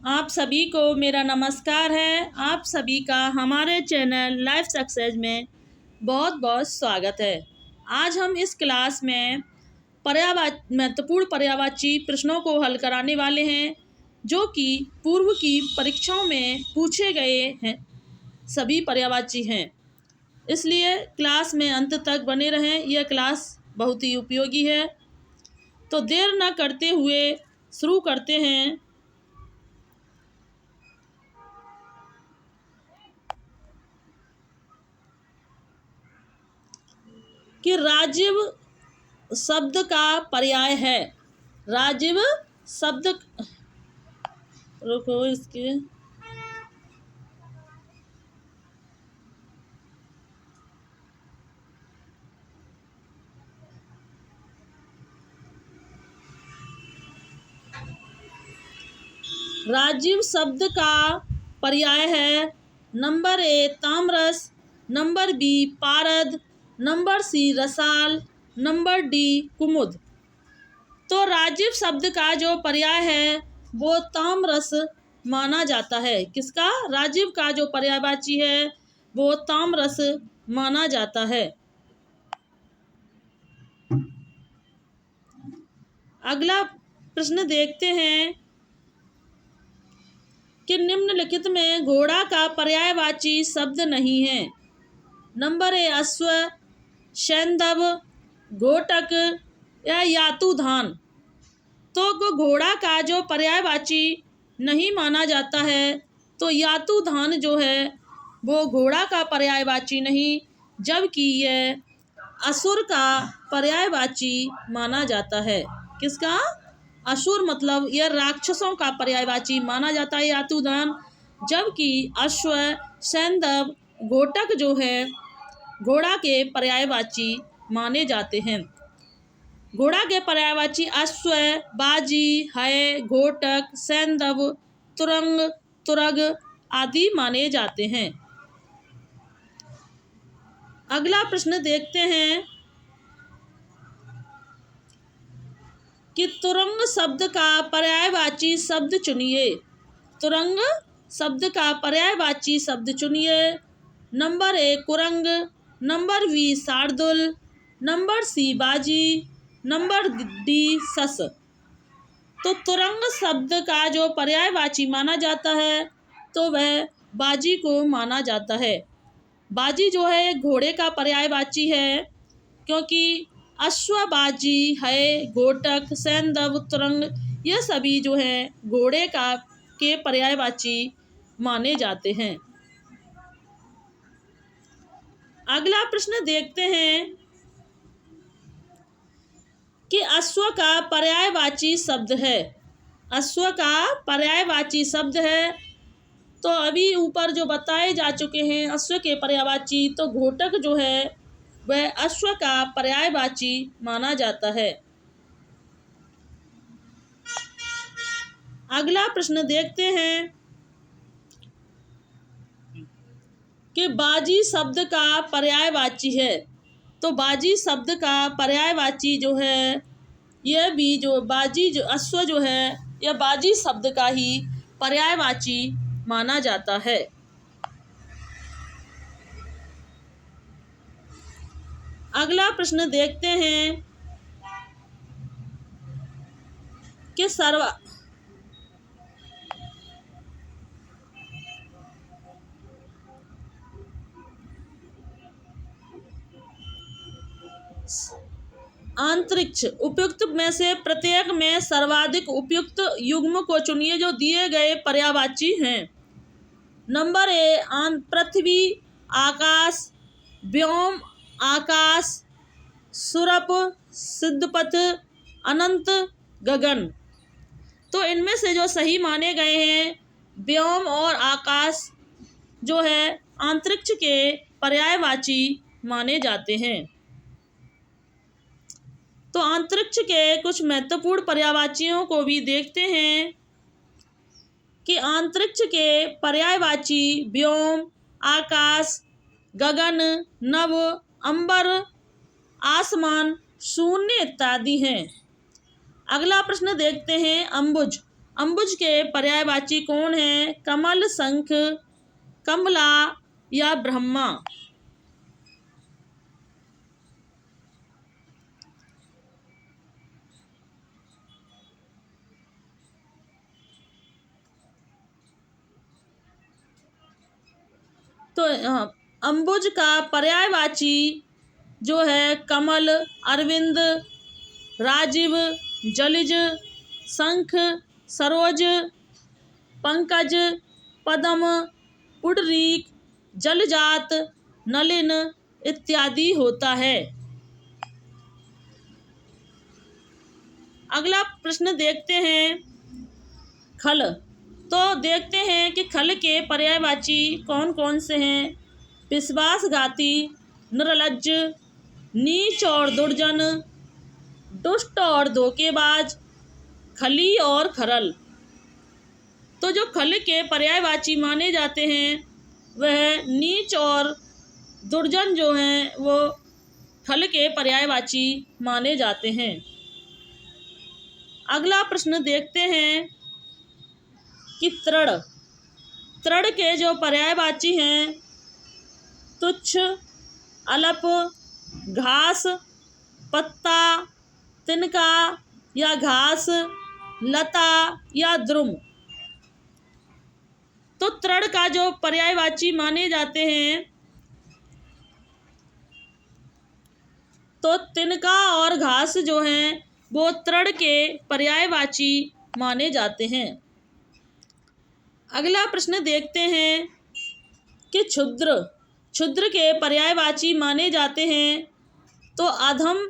आप सभी को मेरा नमस्कार है। आप सभी का हमारे चैनल लाइफ सक्सेस में बहुत बहुत स्वागत है। आज हम इस क्लास में महत्वपूर्ण पर्यायवाची प्रश्नों को हल कराने वाले हैं जो कि पूर्व की परीक्षाओं में पूछे गए हैं, सभी पर्यायवाची हैं। इसलिए क्लास में अंत तक बने रहें। यह क्लास बहुत ही उपयोगी है। तो देर न करते हुए शुरू करते हैं। कि राजीव शब्द का पर्याय है। राजीव शब्द, रुको इसके, राजीव शब्द का पर्याय है नंबर ए ताम्रस, नंबर बी पारद, नंबर सी रसाल, नंबर डी कुमुद। तो राजीव शब्द का जो पर्याय है वो ताम्रस माना जाता है। किसका? राजीव का जो पर्यायवाची है वो ताम्रस माना जाता है। अगला प्रश्न देखते हैं कि निम्नलिखित में घोड़ा का पर्यायवाची शब्द नहीं है। नंबर ए अश्व, सैंधव, घोटक या यातुधान। तो घोड़ा का जो पर्यायवाची नहीं माना जाता है तो यातुधान जो है वो घोड़ा का पर्यायवाची नहीं, जबकि यह असुर का पर्यायवाची माना जाता है। किसका? असुर मतलब यह राक्षसों का पर्यायवाची माना जाता है यातुधान, जबकि अश्व, सैंधव, घोटक जो है घोड़ा के पर्यायवाची माने जाते हैं। घोड़ा के पर्यायवाची अश्व, बाजी, है, घोटक, सैंधव, तुरंग, तुरग आदि माने जाते हैं। अगला प्रश्न देखते हैं कि तुरंग शब्द का पर्यायवाची शब्द चुनिए। तुरंग शब्द का पर्यायवाची शब्द चुनिए। नंबर ए कुरंग, नंबर बी शार्दुल, नंबर सी बाजी, नंबर डी सस। तो तुरंग शब्द का जो पर्यायवाची माना जाता है तो वह बाजी को माना जाता है। बाजी जो है घोड़े का पर्यायवाची है, क्योंकि अश्व, बाजी, है, घोटक, सैंधव, तुरंग ये सभी जो है घोड़े के पर्यायवाची माने जाते हैं। अगला प्रश्न देखते हैं कि अश्व का पर्यायवाची शब्द है। अश्व का पर्यायवाची शब्द है तो अभी ऊपर जो बताए जा चुके हैं अश्व के पर्यायवाची, तो घोटक जो है वह अश्व का पर्यायवाची माना जाता है। अगला प्रश्न देखते हैं कि बाजी शब्द का पर्यायवाची है। तो बाजी शब्द का पर्यायवाची जो है यह भी जो बाजी जो अश्व जो है यह बाजी शब्द का ही पर्यायवाची माना जाता है। अगला प्रश्न देखते हैं कि अंतरिक्ष उपयुक्त में से प्रत्येक में सर्वाधिक उपयुक्त युग्म को चुनिए जो दिए गए पर्यायवाची हैं। नंबर ए पृथ्वी, आकाश, व्योम, आकाश, सुरप, सिद्धपथ, अनंत, गगन। तो इनमें से जो सही माने गए हैं व्योम और आकाश जो है अंतरिक्ष के पर्यायवाची माने जाते हैं। तो अंतरिक्ष के कुछ महत्वपूर्ण पर्यायवाचियों को भी देखते हैं कि अंतरिक्ष के पर्यायवाची व्योम, आकाश, गगन, नभ, अंबर, आसमान, शून्य इत्यादि हैं। अगला प्रश्न देखते हैं अम्बुज। अम्बुज के पर्यायवाची कौन है? कमल, शंख, कमला या ब्रह्मा? तो अम्बुज का पर्यायवाची जो है कमल, अरविंद, राजीव, जलज, शंख, सरोज, पंकज, पद्म, पुंडरीक, जलजात, नलिन इत्यादि होता है। अगला प्रश्न देखते हैं खल। तो देखते हैं कि खल के पर्यायवाची कौन कौन से हैं। विश्वासघाती, निर्लज्ज, नीच और दुर्जन, दुष्ट और धोखेबाज, खली और खरल। तो जो खल के पर्यायवाची माने जाते हैं वह नीच और दुर्जन जो हैं वो खल के पर्यायवाची माने जाते हैं। अगला प्रश्न देखते हैं कि तृण। तृण के जो पर्यायवाची हैं तुच्छ, अल्प, घास, पत्ता, तिनका या घास, लता या द्रुम। तो तृण का जो पर्यायवाची माने जाते हैं तो तिनका और घास जो हैं वो तृण के पर्यायवाची माने जाते हैं। अगला प्रश्न देखते हैं कि क्षुद्र। क्षुद्र के पर्यायवाची माने जाते हैं तो अधम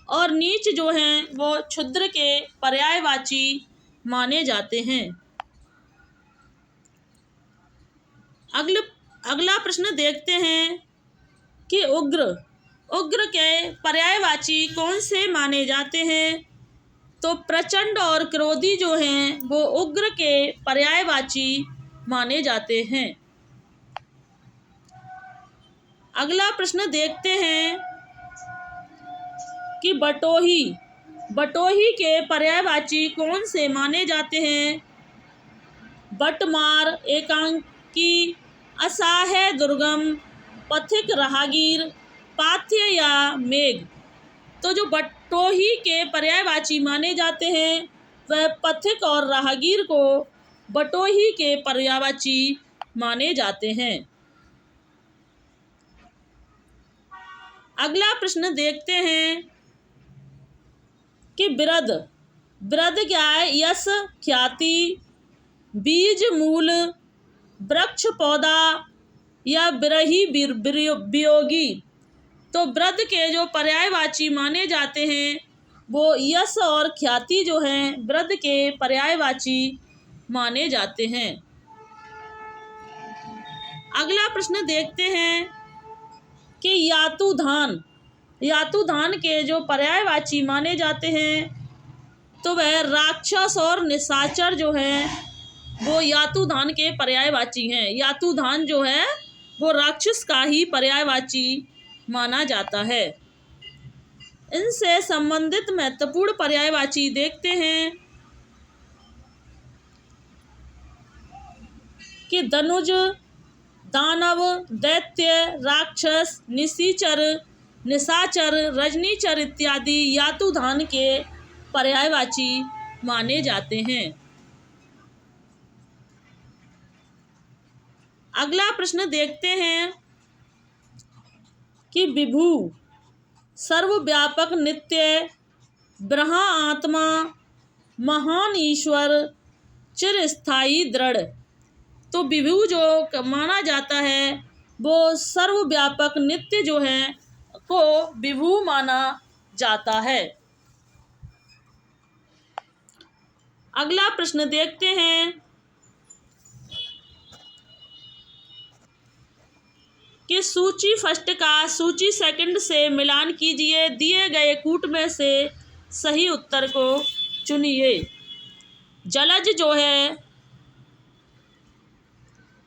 और नीच जो हैं वो क्षुद्र के पर्यायवाची माने जाते हैं। अगला प्रश्न देखते हैं कि उग्र। उग्र के पर्यायवाची कौन से माने जाते हैं? तो प्रचंड और क्रोधी जो हैं वो उग्र के पर्यायवाची माने जाते हैं। अगला प्रश्न देखते हैं कि बटोही। बटोही के पर्यायवाची कौन से माने जाते हैं? बटमार, एकांकी, असहाय, दुर्गम, पथिक, राहगीर, पाथ्य या मेघ। तो जो बटोही के पर्यायवाची माने जाते हैं वह पथिक और राहगीर को बटोही के पर्यायवाची माने जाते हैं। अगला प्रश्न देखते हैं कि बिरद। बिरद क्या है? यश, ख्याति, बीज, मूल, वृक्ष, पौधा या बिरही, वियोगी। तो बिरद के जो पर्यायवाची माने जाते हैं वो यश और ख्याति जो हैं बिरद के पर्यायवाची माने जाते हैं। अगला प्रश्न देखते हैं कि यातुधान। यातुधान के जो पर्यायवाची माने जाते हैं तो वह राक्षस और निशाचर जो हैं वो यातुधान के पर्यायवाची हैं। यातुधान जो है वो राक्षस का ही पर्यायवाची माना जाता है। इनसे संबंधित महत्वपूर्ण पर्यायवाची देखते हैं कि धनुज, दानव, दैत्य, राक्षस, निशाचर, रजनीचर इत्यादि यातुधान के पर्यायवाची माने जाते हैं। अगला प्रश्न देखते हैं कि विभु। सर्वव्यापक, नित्य, ब्रह्म आत्मा, महान ईश्वर, चिरस्थायी, दृढ़। तो विभु जो माना जाता है वो सर्वव्यापक, नित्य जो है को विभु माना जाता है। अगला प्रश्न देखते हैं कि सूची फर्स्ट का सूची सेकंड से मिलान कीजिए। दिए गए कूट में से सही उत्तर को चुनिए। जलज जो है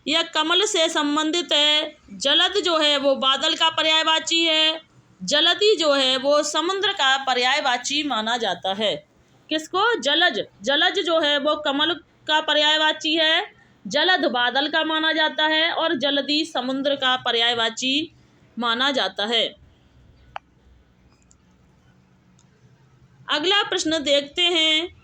यह कमल से संबंधित है। जलद जो है वो बादल का पर्यायवाची है। जलधि जो है वो समुद्र का पर्यायवाची माना जाता है। किसको? जलज। जलज जो है वो कमल का पर्यायवाची है, जलद बादल का माना जाता है और जलधि समुद्र का पर्यायवाची माना जाता है। अगला प्रश्न देखते हैं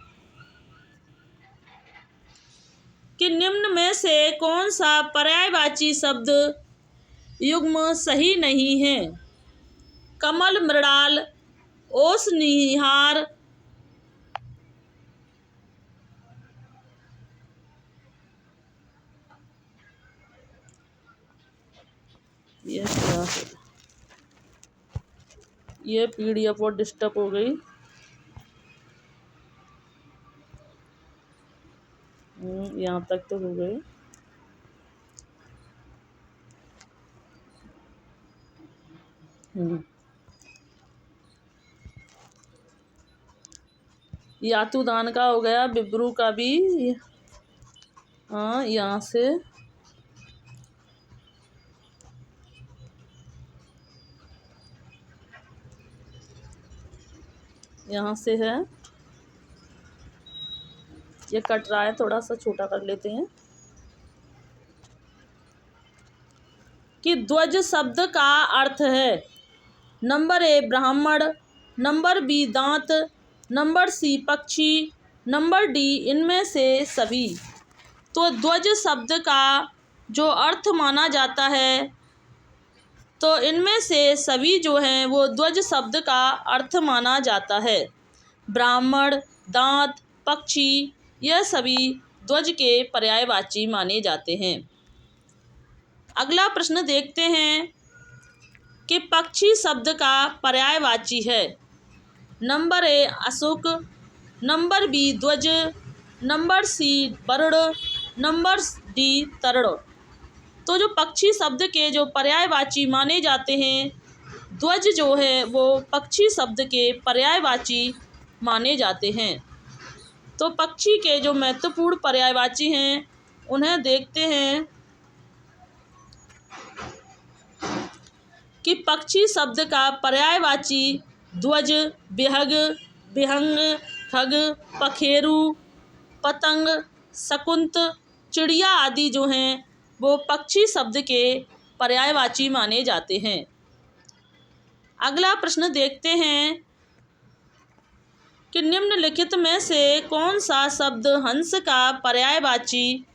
कि निम्न में से कौन सा पर्यायवाची शब्द युग्म सही नहीं है? कमल, मृणाल, ओस, निहार, ये क्या है? ये PDF और डिस्टर्ब हो गई। यहाँ तक तो हो गए। यातुदान का हो गया, बिब्रू का भी। हाँ, यहाँ से है, ये कट रहा है, थोड़ा सा छोटा कर लेते हैं। कि ध्वज शब्द का अर्थ है, नंबर ए ब्राह्मण, नंबर बी दांत, नंबर सी पक्षी, नंबर डी इनमें से सभी। तो ध्वज शब्द का जो अर्थ माना जाता है, तो इनमें से सभी जो हैं वो ध्वज शब्द का अर्थ माना जाता है। ब्राह्मण, दांत, पक्षी, यह सभी ध्वज के पर्यायवाची माने जाते हैं। अगला प्रश्न देखते हैं कि पक्षी शब्द का पर्यायवाची है, नंबर ए अशोक, नंबर बी ध्वज, नंबर सी वरुण, नंबर डी तरण। तो जो पक्षी शब्द के जो पर्यायवाची माने जाते हैं, ध्वज जो है वो पक्षी शब्द के पर्यायवाची माने जाते हैं। तो पक्षी के जो महत्वपूर्ण पर्यायवाची हैं उन्हें देखते हैं कि पक्षी शब्द का पर्यायवाची ध्वज, विहग, विहंग, खग, पखेरु, पतंग, शकुंत, चिड़िया आदि जो हैं वो पक्षी शब्द के पर्यायवाची माने जाते हैं। अगला प्रश्न देखते हैं कि निम्नलिखित में से कौन सा शब्द हंस का पर्यायवाची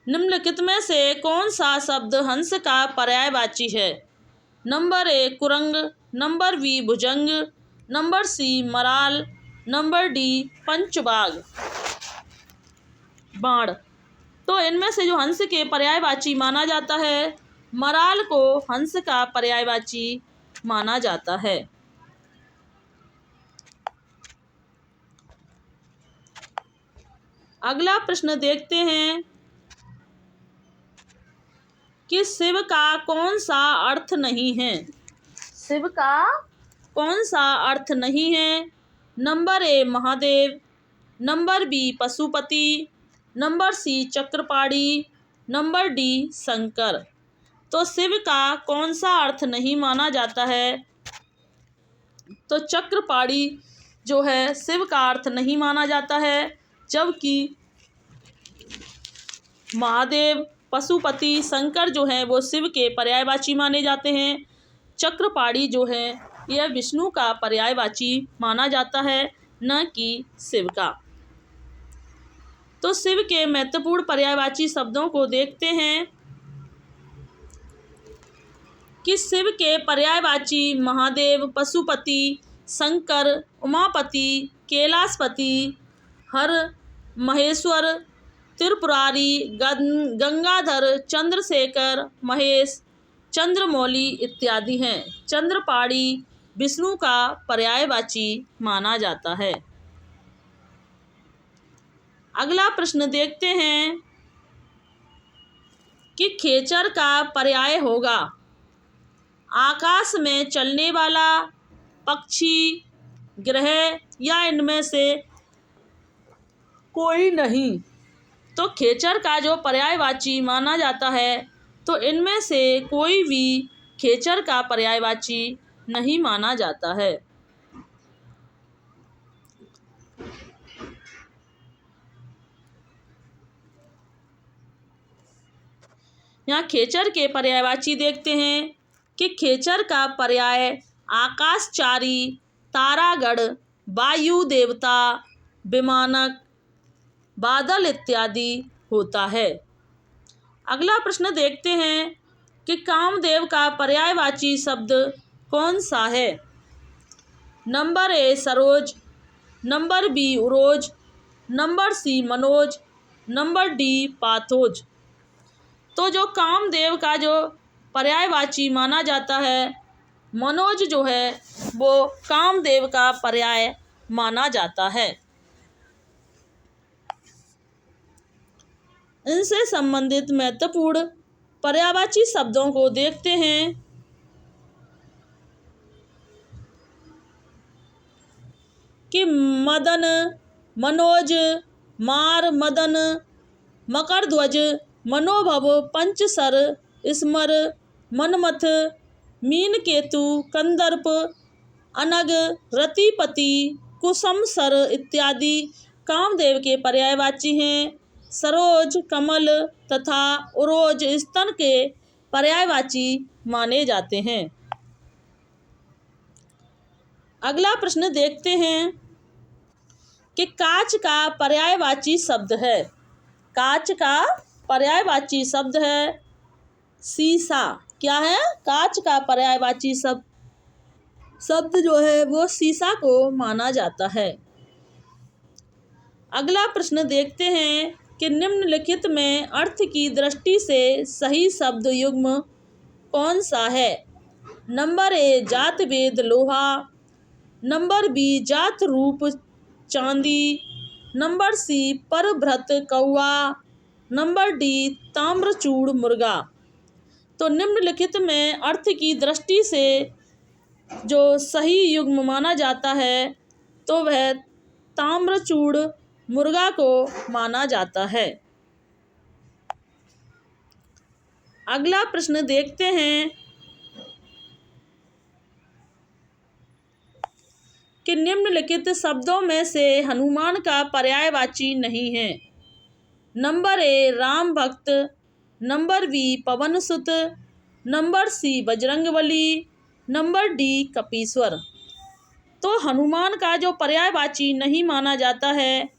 निम्नलिखित में से कौन सा शब्द हंस का पर्यायवाची है? नंबर ए कुरंग, नंबर बी भुजंग, नंबर सी मराल, नंबर डी पंचबाग बाण। तो इनमें से जो हंस के पर्यायवाची माना जाता है, मराल को हंस का पर्यायवाची माना जाता है। अगला प्रश्न देखते हैं कि शिव का कौन सा अर्थ नहीं है? शिव का कौन सा अर्थ नहीं है? Number A Mahadev, number B Pashupati, number C Chakrapani, number D Shankar. तो शिव का कौन सा अर्थ नहीं माना जाता है? तो चक्रपाणी जो है शिव का अर्थ नहीं माना जाता है, जबकि महादेव, पशुपति, शंकर जो हैं वो शिव के पर्यायवाची माने जाते हैं। चक्रपाणी जो है यह विष्णु का पर्यायवाची माना जाता है, न कि शिव का। तो शिव के महत्वपूर्ण पर्यायवाची शब्दों को देखते हैं कि शिव के पर्यायवाची महादेव, पशुपति, शंकर, उमापति, कैलाशपति, हर, महेश्वर, त्रिपुरारी, गंगाधर, चंद्रशेखर, महेश, चंद्रमौली इत्यादि हैं। चंद्रपाणी विष्णु का पर्यायवाची माना जाता है। अगला प्रश्न देखते हैं कि खेचर का पर्याय होगा, आकाश में चलने वाला, पक्षी, ग्रह या इनमें से कोई नहीं। तो खेचर का जो पर्यायवाची माना जाता है तो इनमें से कोई भी खेचर का पर्यायवाची नहीं माना जाता है। यहाँ खेचर के पर्यायवाची देखते हैं कि खेचर का पर्याय आकाशचारी, तारागढ़, वायु देवता, विमानक, बादल इत्यादि होता है। अगला प्रश्न देखते हैं कि कामदेव का पर्यायवाची शब्द कौन सा है। नंबर ए सरोज, नंबर बी उरोज, नंबर सी मनोज, नंबर डी पाथोज। तो जो कामदेव का जो पर्यायवाची माना जाता है, मनोज जो है वो कामदेव का पर्याय माना जाता है। इनसे संबंधित महत्वपूर्ण पर्यायवाची शब्दों को देखते हैं कि मदन, मनोज, मार, मदन, मकरध्वज, मनोभव, पंचसर, स्मर, मनमथ, मीनकेतु, कंदर्प, अनग, रतिपति, कुसुमसर इत्यादि कामदेव के पर्यायवाची हैं। सरोज, कमल तथा उरोज स्तन के पर्यायवाची माने जाते हैं। अगला प्रश्न देखते हैं कि काच का पर्यायवाची शब्द है। काच का पर्यायवाची शब्द है शीशा। क्या है? काच का पर्यायवाची शब्द जो है वो शीशा को माना जाता है। अगला प्रश्न देखते हैं कि निम्नलिखित में अर्थ की दृष्टि से सही शब्द युग्म कौन सा है। नंबर ए जात वेद लोहा, नंबर बी जात रूप चांदी, नंबर सी परभृत कौआ, नंबर डी ताम्रचूड़ मुर्गा। तो निम्नलिखित में अर्थ की दृष्टि से जो सही युग्म माना जाता है तो वह ताम्रचूड़ मुर्गा को माना जाता है। अगला प्रश्न देखते हैं कि निम्नलिखित शब्दों में से हनुमान का पर्यायवाची नहीं है। नंबर ए राम भक्त, number B Pawan Sut, number C Bajrangbali, number D Kapishwar. तो हनुमान का जो पर्यायवाची नहीं माना जाता है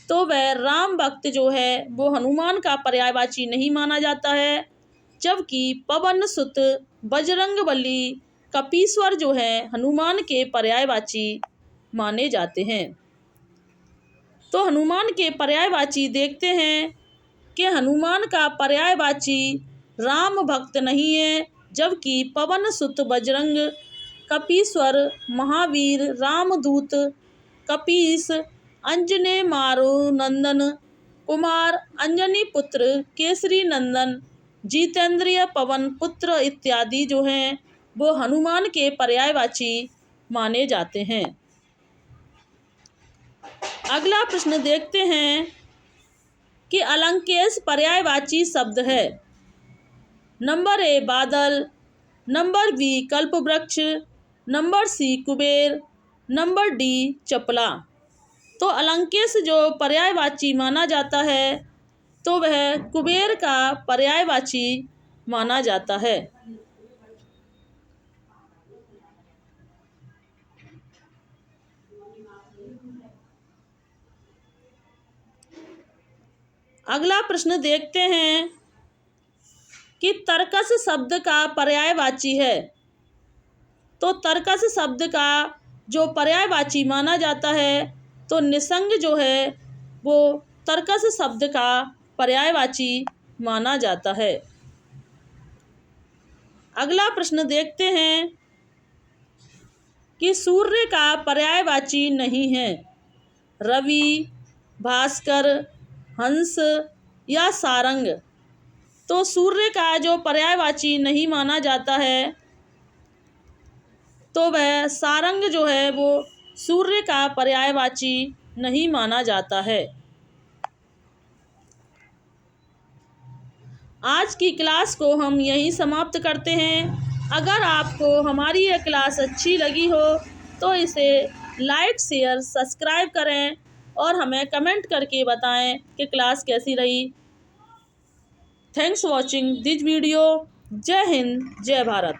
तो वह राम भक्त जो है वो हनुमान का पर्यायवाची नहीं माना जाता है, जबकि पवन सुत, बजरंगबली, कपीश्वर जो है हनुमान के पर्यायवाची माने जाते हैं। तो हनुमान के पर्यायवाची देखते हैं कि हनुमान का पर्यायवाची राम भक्त नहीं है, जबकि पवन सुत, बजरंग, कपीश्वर, महावीर, रामदूत, कपीस, अंजने मारो नंदन, कुमार, अंजनी पुत्र, केसरी नंदन, जितेंद्रिय, पवन पुत्र इत्यादि जो हैं वो हनुमान के पर्यायवाची माने जाते हैं। अगला प्रश्न देखते हैं कि अलंकेश पर्यायवाची शब्द है। नंबर ए बादल, नंबर बी कल्पवृक्ष, number C Kuber, number D चपला। तो अलंकेश जो पर्यायवाची माना जाता है तो वह कुबेर का पर्यायवाची माना जाता है। अगला प्रश्न देखते हैं कि तर्कस शब्द का पर्यायवाची है। तो तर्कस शब्द का जो पर्यायवाची माना जाता है तो निसंग जो है वो तर्कस शब्द का पर्यायवाची माना जाता है। अगला प्रश्न देखते हैं कि सूर्य का पर्यायवाची नहीं है। रवि, भास्कर, हंस या सारंग। तो सूर्य का जो पर्यायवाची नहीं माना जाता है तो वह सारंग जो है वो सूर्य का पर्यायवाची नहीं माना जाता है। आज की क्लास को हम यहीं समाप्त करते हैं। अगर आपको हमारी यह क्लास अच्छी लगी हो तो इसे लाइक, शेयर, सब्सक्राइब करें और हमें कमेंट करके बताएं कि क्लास कैसी रही। Thanks watching this video. जय हिंद, जय भारत।